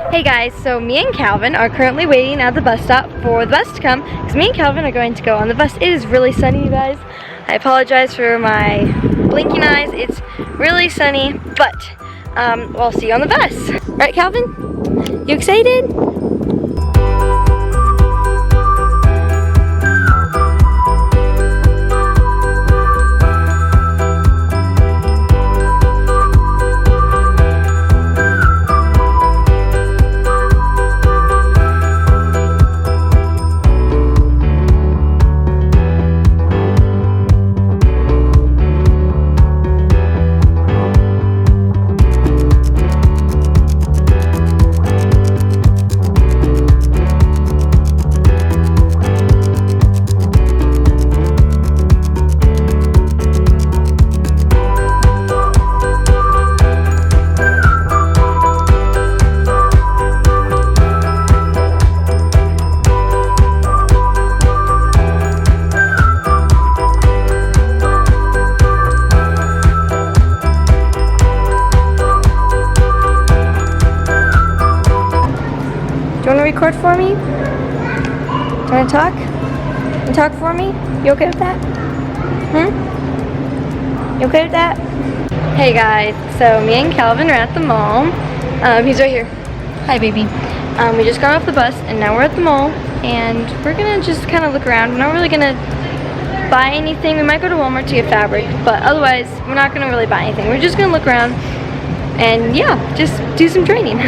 Hey guys, so me and Calvin are currently waiting at the bus stop for the bus to come because me and Calvin are going to go on the bus. It is really sunny, you guys. I apologize for my blinking eyes. It's really sunny, but we'll see you on the bus. Right, Calvin? You excited? Do you want to record for me? Do you want to talk? You talk for me? You okay with that? You okay with that? Hey guys, so me and Calvin are at the mall. He's right here. Hi baby. We just got off the bus and now we're at the mall and we're gonna just kind of look around. We're not really gonna buy anything. We might go to Walmart to get fabric, but otherwise we're not gonna really buy anything. We're just gonna look around and yeah, just do some training.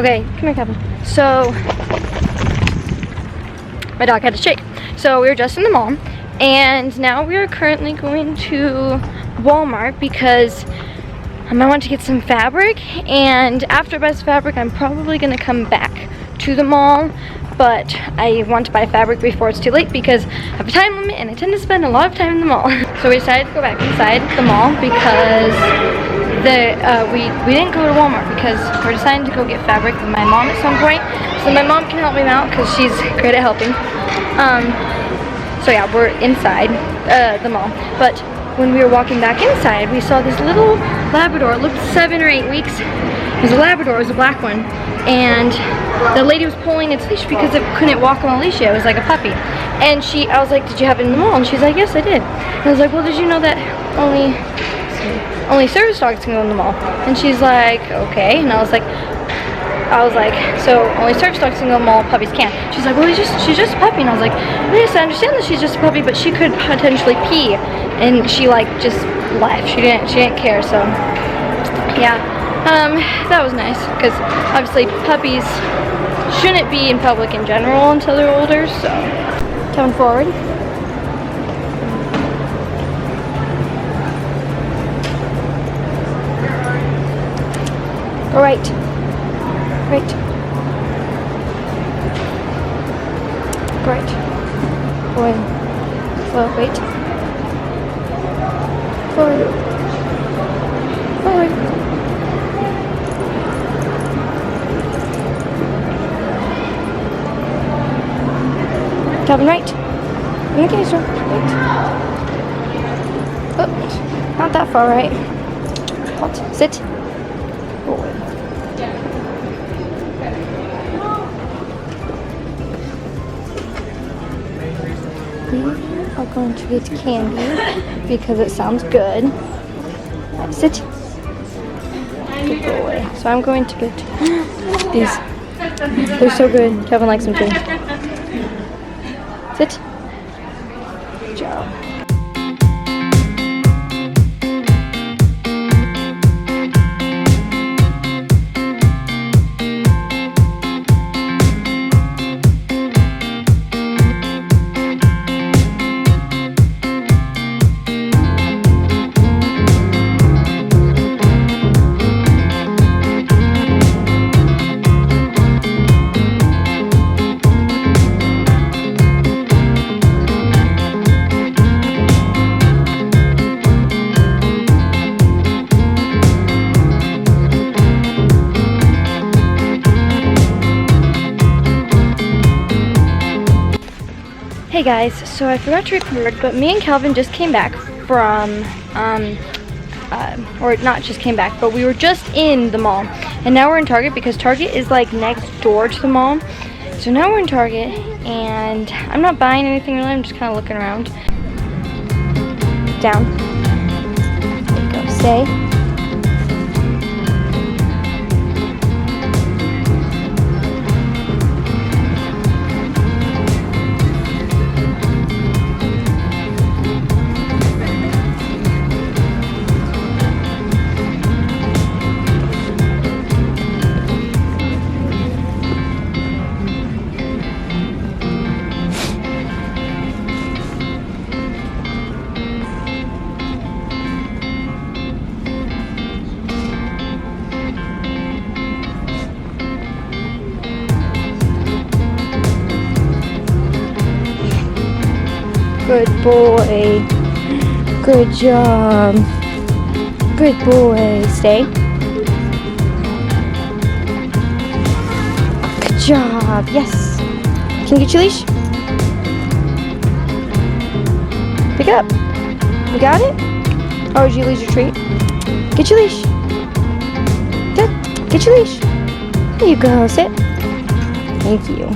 Okay, come here, Kevin. So, my dog had to shake. So we were just in the mall, and now we are currently going to Walmart because I want to get some fabric, and after I buy this fabric, I'm probably gonna come back to the mall, but I want to buy fabric before it's too late because I have a time limit and I tend to spend a lot of time in the mall. So we decided to go back inside the mall because we didn't go to Walmart because we're deciding to go get fabric with my mom at some point, so my mom can help me out because she's great at helping. So yeah, we're inside the mall, but when we were walking back inside, we saw this little Labrador. It looked 7 or 8 weeks. It was a Labrador, it was a black one, and the lady was pulling its leash because it couldn't walk on a leash yet. It was like a puppy. And I was like, did you have it in the mall? And she's like, yes, I did. And I was like, well, did you know that only service dogs can go in the mall? And she's like, okay. And I was like, so only service dogs can go in the mall, puppies can't. She's like, well, she's just a puppy. And I was like, well, yes, I understand that she's just a puppy, but she could potentially pee. And she like just left. She didn't care. So yeah, that was nice because obviously puppies shouldn't be in public in general until they're older. So coming forward. Go right. Right. Go right. Going. Slow. Wait. Forward. Forward. Calvin, right. Okay, sir. Right. Oh, not that far, right? Halt. Sit. Forward. We are going to get candy because it sounds good. Right, sit. Good boy. So I'm going to get these. They're so good. Kevin likes them too. Sit. Good job. Hey guys, so I forgot to record, but me and Calvin just came back from, or not just came back, but we were just in the mall. And now we're in Target because Target is like next door to the mall. So now we're in Target and I'm not buying anything really, I'm just kind of looking around. Down. There you go, stay. Good boy. Good job. Good boy. Stay. Good job. Yes. Can you get your leash? Pick it up. You got it? Oh, did you lose your treat? Get your leash. Good. Get your leash. There you go. Sit. Thank you.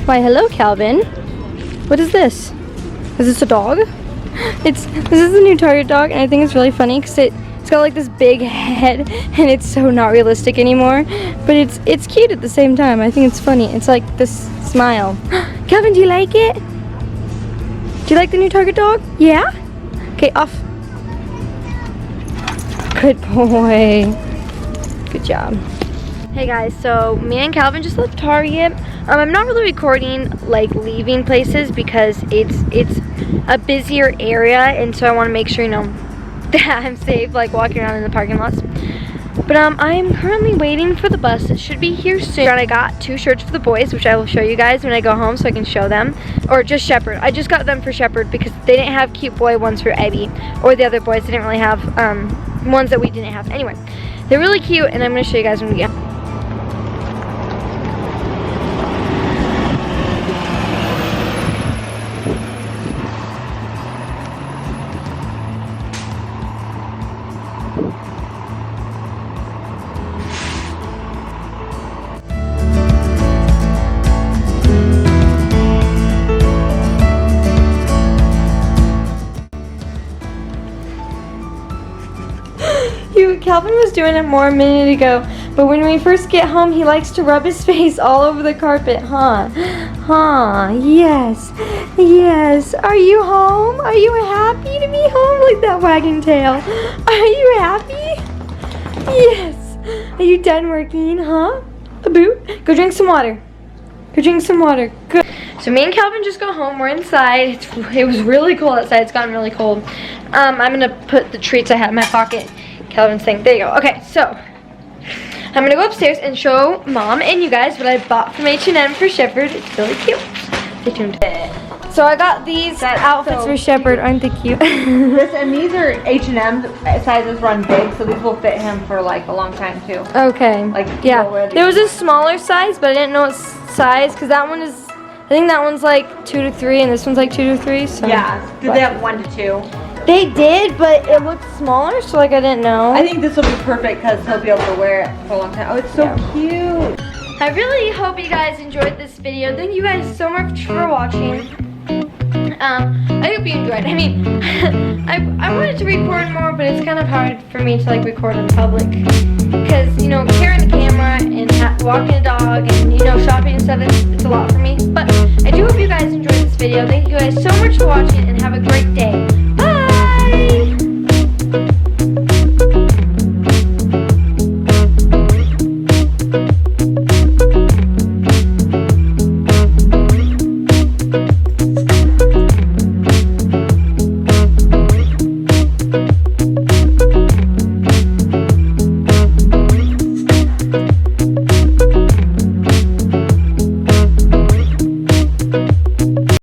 Why, hello, Calvin. What is this? Is this a dog? This is a new Target dog, and I think it's really funny because it's got like this big head, and it's so not realistic anymore. But it's cute at the same time. I think it's funny. It's like this smile. Calvin, do you like it? Do you like the new Target dog? Yeah? Okay, off. Good boy. Good job. Hey guys, so me and Calvin just left Target. I'm not really recording like leaving places because it's a busier area, and so I want to make sure, you know, that I'm safe like walking around in the parking lots. But I'm currently waiting for the bus. It should be here soon. And I got 2 shirts for the boys, which I will show you guys when I go home so I can show them. Or just Shepherd. I just got them for Shepherd because they didn't have cute boy ones for Eddie. Or the other boys didn't really have ones that we didn't have. Anyway, they're really cute, and I'm going to show you guys when we get home. Calvin was doing it more a minute ago, but when we first get home, he likes to rub his face all over the carpet, huh? Huh, yes, yes. Are you home? Are you happy to be home? Like that wagging tail. Are you happy? Yes. Are you done working, huh? Boo? Go drink some water. Go drink some water. Good. So me and Calvin just got home. We're inside. It was really cold outside. It's gotten really cold. I'm gonna put the treats I had in my pocket. Calvin's thing. There you go. Okay, so I'm gonna go upstairs and show Mom and you guys what I bought from H&M for Shepherd. It's really cute. Stay tuned. So I got these outfits for Shepherd. Aren't they cute? And these are H&M sizes run big, so these will fit him for like a long time too. Okay. Like yeah. There was a smaller size, but I didn't know what size because that one is. I think that one's like 2 to 3, and this one's like 2 to 3. So. Yeah. Did they have 1 to 2? They did, but it looked smaller, so like I didn't know. I think this will be perfect because he'll be able to wear it for a long time. Oh, it's so cute. I really hope you guys enjoyed this video. Thank you guys so much for watching. I hope you enjoyed. I mean, I wanted to record more, but it's kind of hard for me to like record in public because, you know, carrying the camera and walking a dog and, you know, shopping and stuff, it's a lot for me. But I do hope you guys enjoyed this video. Thank you guys so much for watching and have a great day.